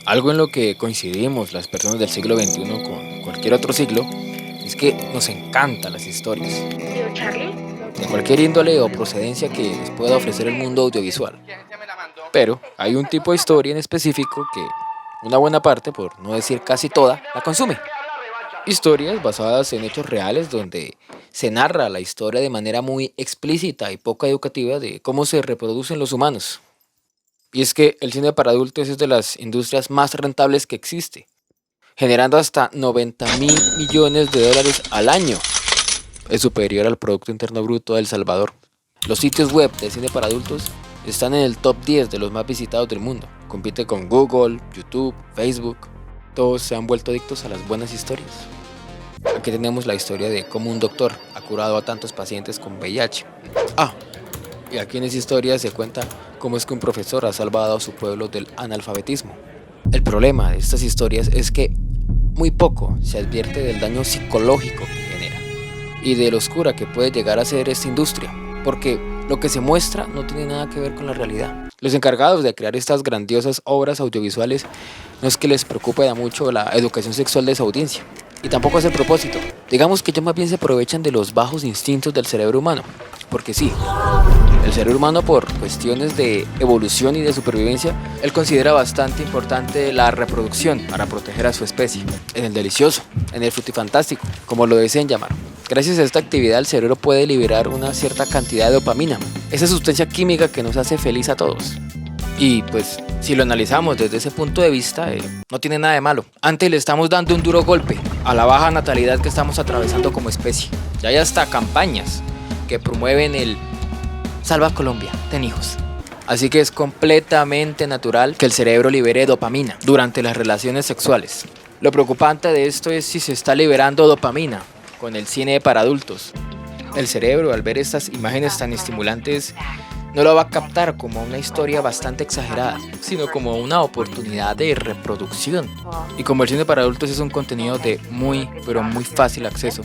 Algo en lo que coincidimos las personas del siglo XXI con cualquier otro siglo es que nos encantan las historias, Tío Charlie. de cualquier índole o procedencia que les pueda ofrecer el mundo audiovisual. Pero hay un tipo de historia en específico que una buena parte, por no decir casi toda, la consume. Historias basadas en hechos reales donde se narra la historia de manera muy explícita y poco educativa de cómo se reproducen los humanos. Y es que el cine para adultos es de las industrias más rentables que existe, generando hasta 90.000 millones de dólares al año. Es superior al Producto Interno Bruto de El Salvador. Los sitios web de cine para adultos están en el top 10 de los más visitados del mundo. Compite con Google, YouTube, Facebook. Todos se han vuelto adictos a las buenas historias. Aquí tenemos la historia de cómo un doctor ha curado a tantos pacientes con VIH. Y aquí en esa historia se cuenta cómo es que un profesor ha salvado a su pueblo del analfabetismo. El problema de estas historias es que muy poco se advierte del daño psicológico que genera y de lo oscura que puede llegar a ser esta industria, porque lo que se muestra no tiene nada que ver con la realidad. Los encargados de crear estas grandiosas obras audiovisuales no es que les preocupe da mucho la educación sexual de su audiencia, y tampoco es el propósito. Digamos que ellos más bien se aprovechan de los bajos instintos del cerebro humano, porque sí, el cerebro humano, por cuestiones de evolución y de supervivencia, él considera bastante importante la reproducción para proteger a su especie, en el delicioso, en el frutifantástico, como lo deseen llamar. Gracias a esta actividad el cerebro puede liberar una cierta cantidad de dopamina, esa sustancia química que nos hace feliz a todos. Y pues, si lo analizamos desde ese punto de vista, no tiene nada de malo. Antes le estamos dando un duro golpe a la baja natalidad que estamos atravesando como especie. Ya hay hasta campañas que promueven el Salva Colombia, ten hijos. Así que es completamente natural que el cerebro libere dopamina durante las relaciones sexuales. Lo preocupante de esto es si se está liberando dopamina con el cine para adultos. El cerebro, al ver estas imágenes tan estimulantes, no lo va a captar como una historia bastante exagerada, sino como una oportunidad de reproducción. Y como el cine para adultos es un contenido de muy, pero muy fácil acceso,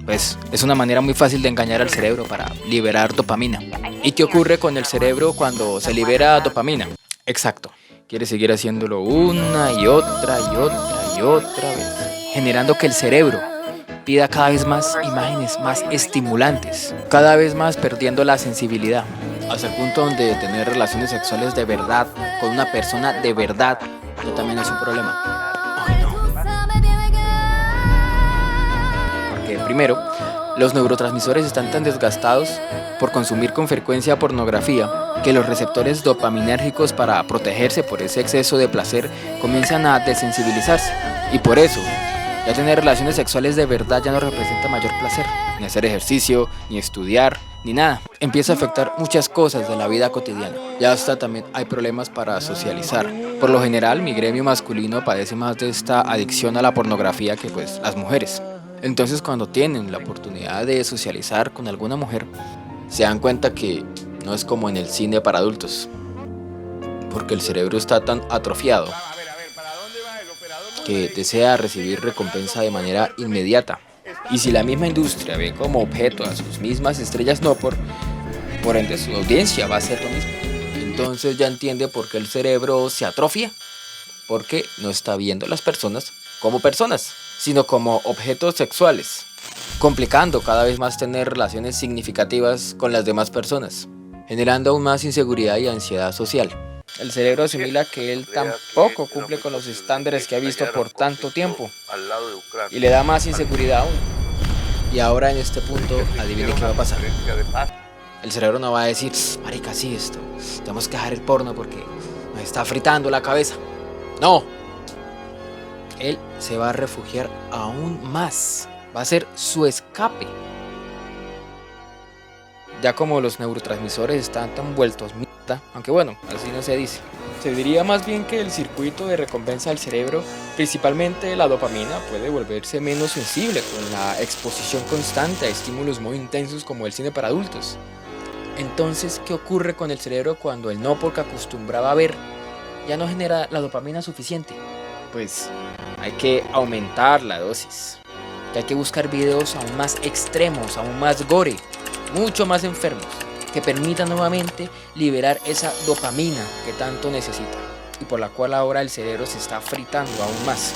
pues es una manera muy fácil de engañar al cerebro para liberar dopamina. ¿Y qué ocurre con el cerebro cuando se libera dopamina? Exacto, quiere seguir haciéndolo una y otra y otra y otra vez, generando que el cerebro pida cada vez más imágenes más estimulantes, cada vez más perdiendo la sensibilidad, hasta el punto donde tener relaciones sexuales de verdad con una persona de verdad no también es un problema. Ay, no. Porque primero, los neurotransmisores están tan desgastados por consumir con frecuencia pornografía que los receptores dopaminérgicos para protegerse por ese exceso de placer comienzan a desensibilizarse. Y por eso, ya tener relaciones sexuales de verdad ya no representa mayor placer, ni hacer ejercicio, ni estudiar, ni nada. Empieza a afectar muchas cosas de la vida cotidiana. Ya hasta también hay problemas para socializar. Por lo general, mi gremio masculino padece más de esta adicción a la pornografía que pues las mujeres. Entonces, cuando tienen la oportunidad de socializar con alguna mujer, se dan cuenta que no es como en el cine para adultos, porque el cerebro está tan atrofiado que desea recibir recompensa de manera inmediata. Y si la misma industria ve como objeto a sus mismas estrellas no por ende su audiencia va a ser lo mismo. Entonces ya entiende por qué el cerebro se atrofia, porque no está viendo a las personas como personas, sino como objetos sexuales, complicando cada vez más tener relaciones significativas con las demás personas, generando aún más inseguridad y ansiedad social. El cerebro asimila que él tampoco cumple con los estándares que ha visto por tanto tiempo y le da más inseguridad aún. Y ahora en este punto, adivine qué va a pasar. El cerebro no va a decir, marica, sí, esto, tenemos que dejar el porno porque nos está fritando la cabeza. No, él se va a refugiar aún más, va a ser su escape. Ya como los neurotransmisores están tan vueltos mierda, aunque bueno, así no se dice. Se diría más bien que el circuito de recompensa del cerebro, principalmente la dopamina, puede volverse menos sensible con la exposición constante a estímulos muy intensos como el cine para adultos. Entonces, ¿qué ocurre con el cerebro cuando el no porque acostumbraba a ver ya no genera la dopamina suficiente? Pues hay que aumentar la dosis. Y hay que buscar videos aún más extremos, aún más gore, mucho más enfermos, que permitan nuevamente liberar esa dopamina que tanto necesita. y por la cual ahora el cerebro se está fritando aún más.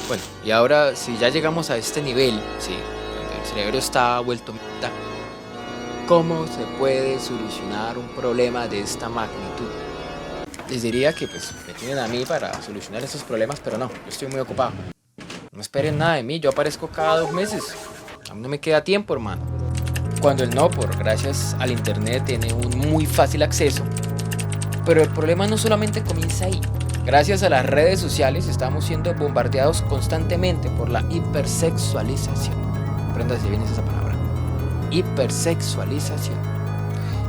Bueno, y ahora si ya llegamos a este nivel, sí, donde el cerebro está vuelto mitad, ¿cómo se puede solucionar un problema de esta magnitud? Les diría que pues me tienen a mí para solucionar esos problemas, pero no, yo estoy muy ocupado. No esperen nada de mí, yo aparezco cada 2 meses. A mí no me queda tiempo, hermano. Cuando el Nopor, gracias al internet, tiene un muy fácil acceso. Pero el problema no solamente comienza ahí. Gracias a las redes sociales estamos siendo bombardeados constantemente por la hipersexualización. Apréndase bien esa palabra. Hipersexualización.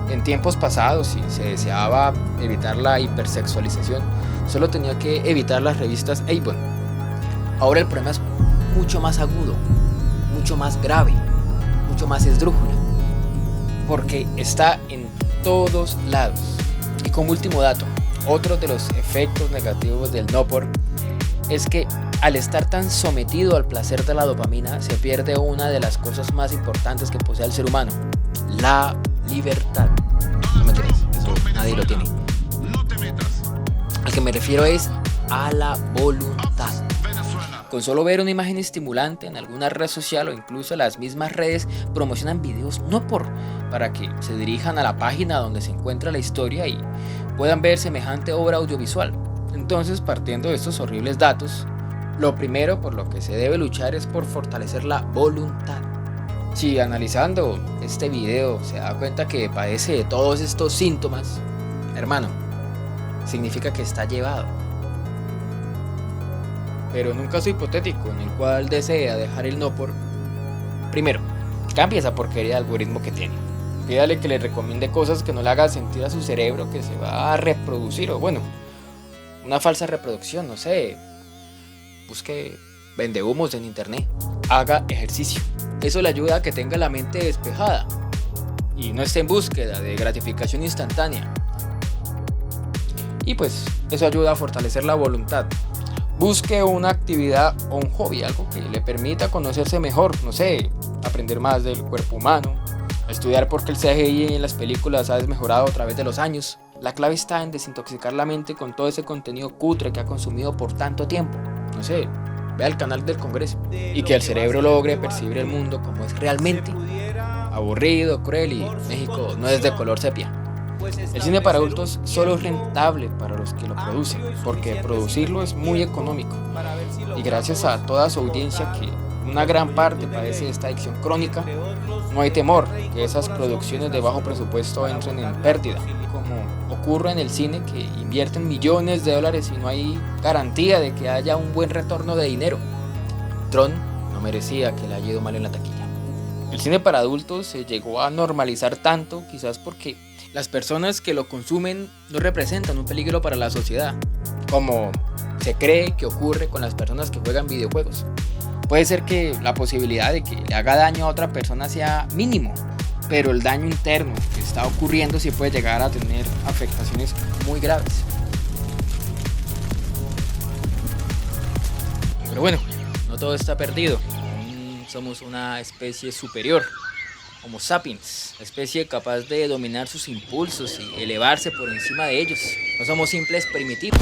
En tiempos pasados, si se deseaba evitar la hipersexualización, solo tenía que evitar las revistas Avon. Ahora el problema es mucho más agudo, mucho más grave, mucho más esdrújulo, porque está en todos lados. Y como último dato, otro de los efectos negativos del Nopor es que al estar tan sometido al placer de la dopamina, se pierde una de las cosas más importantes que posee el ser humano: la libertad. No me crees, eso nadie lo tiene. Al que me refiero es a la voluntad. Con solo ver una imagen estimulante en alguna red social o incluso las mismas redes promocionan videos para que se dirijan a la página donde se encuentra la historia y puedan ver semejante obra audiovisual. Entonces, partiendo de estos horribles datos, lo primero por lo que se debe luchar es por fortalecer la voluntad. Si analizando este video se da cuenta que padece de todos estos síntomas, hermano, significa que está llevado. Pero en un caso hipotético en el cual desea dejar el Nopor, primero, cambie esa porquería de algoritmo que tiene. Pídale que le recomiende cosas que no le hagan sentir a su cerebro que se va a reproducir, o bueno, una falsa reproducción, no sé. Busque vendehumos en internet. Haga ejercicio. Eso le ayuda a que tenga la mente despejada y no esté en búsqueda de gratificación instantánea. Y pues eso ayuda a fortalecer la voluntad. Busque una actividad o un hobby, algo que le permita conocerse mejor, no sé, aprender más del cuerpo humano, estudiar por qué el CGI en las películas ha desmejorado a través de los años. La clave está en desintoxicar la mente con todo ese contenido cutre que ha consumido por tanto tiempo. No sé, vea el canal del Congreso y que el cerebro logre percibir el mundo como es realmente: aburrido, cruel, y México no es de color sepia. El cine para adultos solo es rentable para los que lo producen, porque producirlo es muy económico. Y gracias a toda su audiencia, que una gran parte padece de esta adicción crónica, no hay temor que esas producciones de bajo presupuesto entren en pérdida, como ocurre en el cine, que invierten millones de dólares y no hay garantía de que haya un buen retorno de dinero. Tron no merecía que le haya ido mal en la taquilla. El cine para adultos se llegó a normalizar tanto, quizás porque las personas que lo consumen no representan un peligro para la sociedad, como se cree que ocurre con las personas que juegan videojuegos. Puede ser que la posibilidad de que le haga daño a otra persona sea mínimo, pero el daño interno que está ocurriendo sí puede llegar a tener afectaciones muy graves. Pero bueno, no todo está perdido. Somos una especie superior, Homo sapiens, especie capaz de dominar sus impulsos y elevarse por encima de ellos. No somos simples primitivos.